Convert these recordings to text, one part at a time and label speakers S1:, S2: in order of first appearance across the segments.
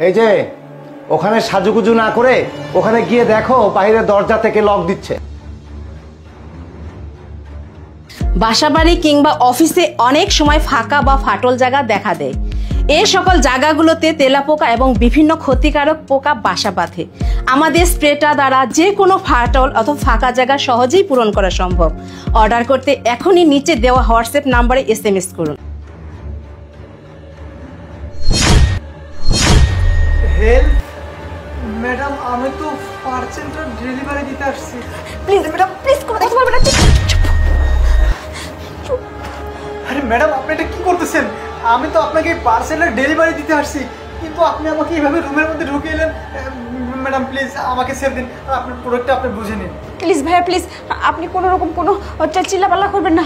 S1: এই যে ওখানে সাজুগুজু না করে ওখানে গিয়ে দেখো বাইরে দরজা থেকে লক দিচ্ছে।
S2: বাসাবাড়ি কিংবা অফিসে অনেক সময় ফাঁকা বা ফাটল জায়গা দেখা দেয়। এই সকল জায়গাগুলোতে তেলাপোকা এবং বিভিন্ন ক্ষতিকারক পোকা বাসা বাঁধে। আমাদের স্প্রেটা দ্বারা যে কোনো ফাটল অথবা ফাঁকা জায়গা সহজেই পূরণ করা সম্ভব। অর্ডার করতে এখনই নিচে দেওয়া হোয়াটসঅ্যাপ নাম্বারে SMS করুন।
S3: হেল্প ম্যাডাম, আমি তো পার্সেলটা ডেলিভারি দিতে আসছি।
S2: প্লিজ ম্যাডাম, প্লিজ কোনো কথা বলবেন না।
S3: আরে ম্যাডাম, আপনি এটা কি করতেছেন? আমি তো আপনাকে পার্সেলের ডেলিভারি দিতে আসছি, কিন্তু আপনি আমাকে এইভাবে রুমের মধ্যে ঢুকিয়ে এলেন। ম্যাডাম প্লিজ আমাকে সেভ দিন, আর আপনার প্রোডাক্টটা আপনি বুঝে নিন।
S4: প্লিজ ভাইয়া, প্লিজ আপনি কোনো রকম কোনো চিল্লাপাল্লা করবেন না।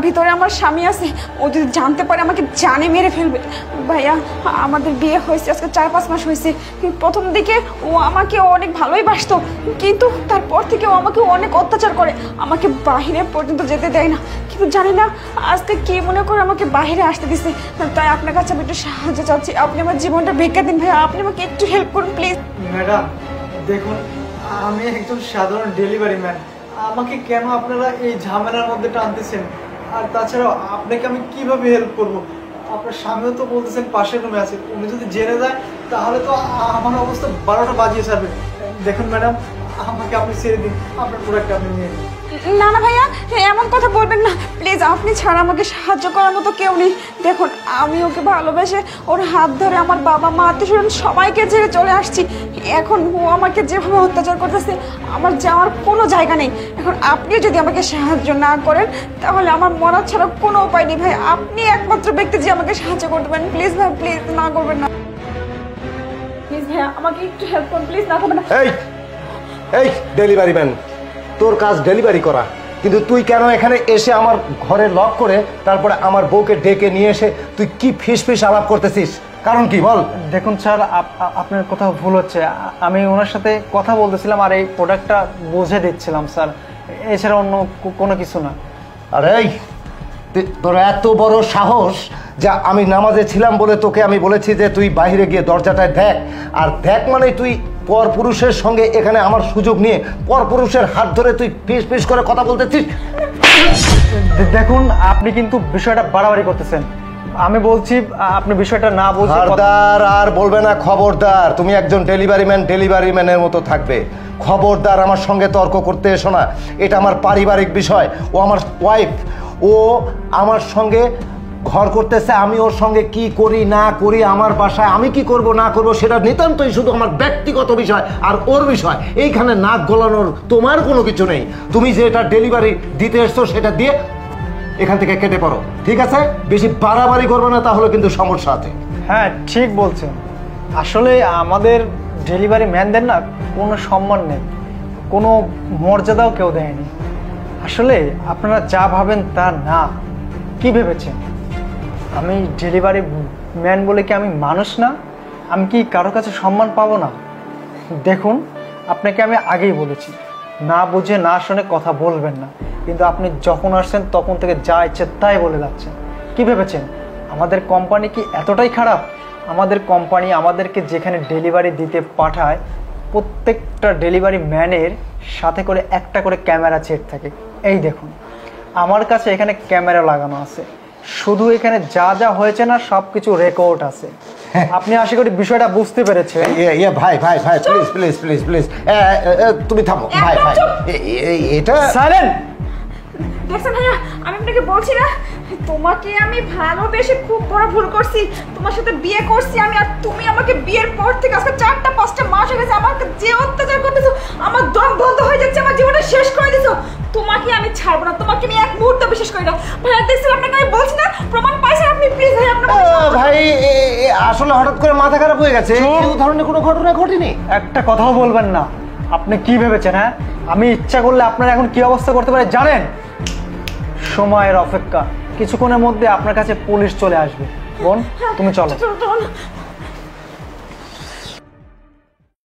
S4: ভিতরে আমার স্বামী আছে, ও যদি জানতে পারে আমাকে জানে মেরে ফেলবে। ভাইয়া, আমাদের বিয়ে হয়েছে আজকে 4-5 মাস হয়েছে। প্রথম দিকে ও আমাকে অনেক ভালোই বাসতো, কিন্তু তারপর থেকে ও আমাকে অনেক অত্যাচার করে, আমাকে বাহিরে পর্যন্ত যেতে দেয় না। কিন্তু জানি না আজকে কি মনে করে আমাকে বাহিরে আসতে দিছে। তাই আপনার কাছে আমি একটু সাহায্য চাচ্ছি। আপনি আমার জীবনটা ভিক্ষা দিন ভাইয়া, আপনি আমাকে একটু হেল্প করুন প্লিজ।
S3: ম্যাডাম দেখুন, আমি একজন সাধারণ ডেলিভারি ম্যান, আমাকে কেন আপনারা এই ঝামেলার মধ্যে টানতেছেন? আর তাছাড়াও আপনাকে আমি কিভাবে হেল্প করব? আপনার স্বামীও তো বলতেছেন পাশের রুমে আছে, উনি যদি জেনে যায় তাহলে তো আমার অবস্থা 12টা বাজিয়ে ছাড়বে। দেখুন ম্যাডাম, আমাকে আপনি ছেড়ে দিন, আপনার প্রোডাক্ট আপনি নিয়ে নিন।
S4: না না ভাইয়া, এমন কথা বলবেন না প্লিজ। আপনি ছাড়া আমাকে সাহায্য করার মতো কেউ নেই। দেখুন, আমি ওকে ভালোবেসে ওর হাত ধরে আমার বাবা মা আত্মীয়স্বজন সবাইকে ছেড়ে চলে আসছি। এখন ও আমাকে যেভাবে অত্যাচার করতেছে, আমার যাওয়ার কোনো জায়গা নেই। এখন আপনিও যদি আমাকে সাহায্য না করেন তাহলে আমার মরার ছাড়া কোনো উপায় নেই। ভাই, আপনি একমাত্র ব্যক্তি যে আমাকে সাহায্য করতে পারেন। প্লিজ ভাই, প্লিজ না করবেন না। প্লিজ ভাইয়া, আমাকে একটু হেল্প করুন প্লিজ, না করবেন না।
S1: এই ডেলিভারি ম্যান, তোর কাজ ডেলিভারি করা, কিন্তু তুই কেন এখানে এসে আমার ঘরে লক করে তারপরে আমার বউকে ডেকে নিয়ে এসে তুই কি ফিস আলাপ করতেছিস? কারণ কি বল?
S3: দেখুন স্যার, আপনার কোথাও ভুল হচ্ছে। আমি ওনার সাথে কথা বলতেছিলাম আর এই প্রোডাক্টটা বুঝে দিচ্ছিলাম স্যার, এছাড়া অন্য কোনো কিছু না।
S1: আরে তোর এত বড় সাহস যা আমি নামাজে ছিলাম বলে তোকে আমি বলেছি যে তুই বাইরে গিয়ে দরজাটায় দেখ, আর দেখ মানে তুই পরপুরুষের সঙ্গে এখানে আমার সুযোগ নিয়ে পরপুরুষের হাত ধরে তুই ফিস করে কথা বলতেছিস।
S3: দেখুন, আপনি কিন্তু বিষয়টা বাড়াবাড়ি করতেছেন। আমি বলছি আপনি বিষয়টা না বুঝে।
S1: খবরদার, আর বলবে না খবরদার। তুমি একজন ডেলিভারি ম্যানের মতো থাকবে। খবরদার, আমার সঙ্গে তর্ক করতে এসো না। এটা আমার পারিবারিক বিষয়। ও আমার ওয়াইফ, ও আমার সঙ্গে ঘর করতেছে। আমি ওর সঙ্গে কি করি না করি, আমার বাসায় আমি কি করব না করব সেটা নিতান্তই শুধু আমার ব্যক্তিগত বিষয় আর ওর বিষয়। এইখানে নাক গলানোর তোমার কোনো কিছু নেই। তুমি যেটা ডেলিভারি দিতে এসছো সেটা দিয়ে এখান থেকে কেটে পড়ো, ঠিক আছে? বেশি বাড়াবাড়ি করবে না, তাহলে কিন্তু সমস্যা আছে।
S3: হ্যাঁ, ঠিক বলছেন। আসলে আমাদের ডেলিভারি ম্যানদের না কোনো সম্মান নেই, কোনো মর্যাদাও কেউ দেয়নি। আসলে আপনারা যা ভাবেন তা না। কি ভেবেছেন আমি ডেলিভারি ম্যান বলে কি আমি মানুষ না? আমি কি কারো কাছে সম্মান পাবো না? দেখুন, আপনাকে আমি আগেই বলেছি, না বুঝে না শুনে কথা বলবেন না, কিন্তু আপনি যখন আসছেন তখন থেকে যা ইচ্ছে তাই বলে যাচ্ছেন। কি ভেবেছেন আমাদের কোম্পানি কি এতটাই খারাপ? আমাদের কোম্পানি আমাদেরকে যেখানে ডেলিভারি দিতে পাঠায়, প্রত্যেকটা ডেলিভারি ম্যানের সাথে করে একটা করে ক্যামেরা সেট থাকে। এই দেখুন, আমার কাছে এখানে ক্যামেরা লাগানো আছে। শুধু এখানে যা যা হয়েছে না সব কিছু রেকর্ড আছে। আপনি আশা করি বিষয়টা বুঝতে পেরেছেন।
S1: ভাই প্লিজ তুমি থামো ভাই। এটা
S4: সাইলেন্ট। দেখছেন ভাইয়া, আমি আপনাকে বলছি না, তোমাকে আমি ভালোবেসে খুব বড় ভুল করছি। তোমার সাথে বিয়ে করছি আমি, আর তুমি আমাকে বিয়ের পর থেকে আজকে 4-5টা মাস হয়ে গেছে আমাকে যে অত্যাচার করতেছো, আমার দম বন্ধ হয়ে যাচ্ছে, আমার জীবনটা শেষ করে দিছো। তোমাকে আমি ছাড়বো না, তোমাকে আমি এক মুহূর্ত বিশ্বাস করি না। ভাইয়া দেখছেন, আপনাকে আমি বলছি না, প্রমাণ পাইছেন আপনি? প্লিজ ভাই, আপনার
S1: ভাই আসলে হঠাৎ করে মাথা খারাপ হয়ে গেছে, এই ধরনের কোনো ঘটনা ঘটেনি।
S3: একটা কথাও বলবেন না। আপনি কি ভেবেছেন? হ্যাঁ, আমি ইচ্ছা করলে আপনার এখন কি অবস্থা করতে পারে জানেন? সময়ের অপেক্ষা, কিছুক্ষণের মধ্যে আপনার কাছে পুলিশ চলে আসবে। বোন, তুমি চলো।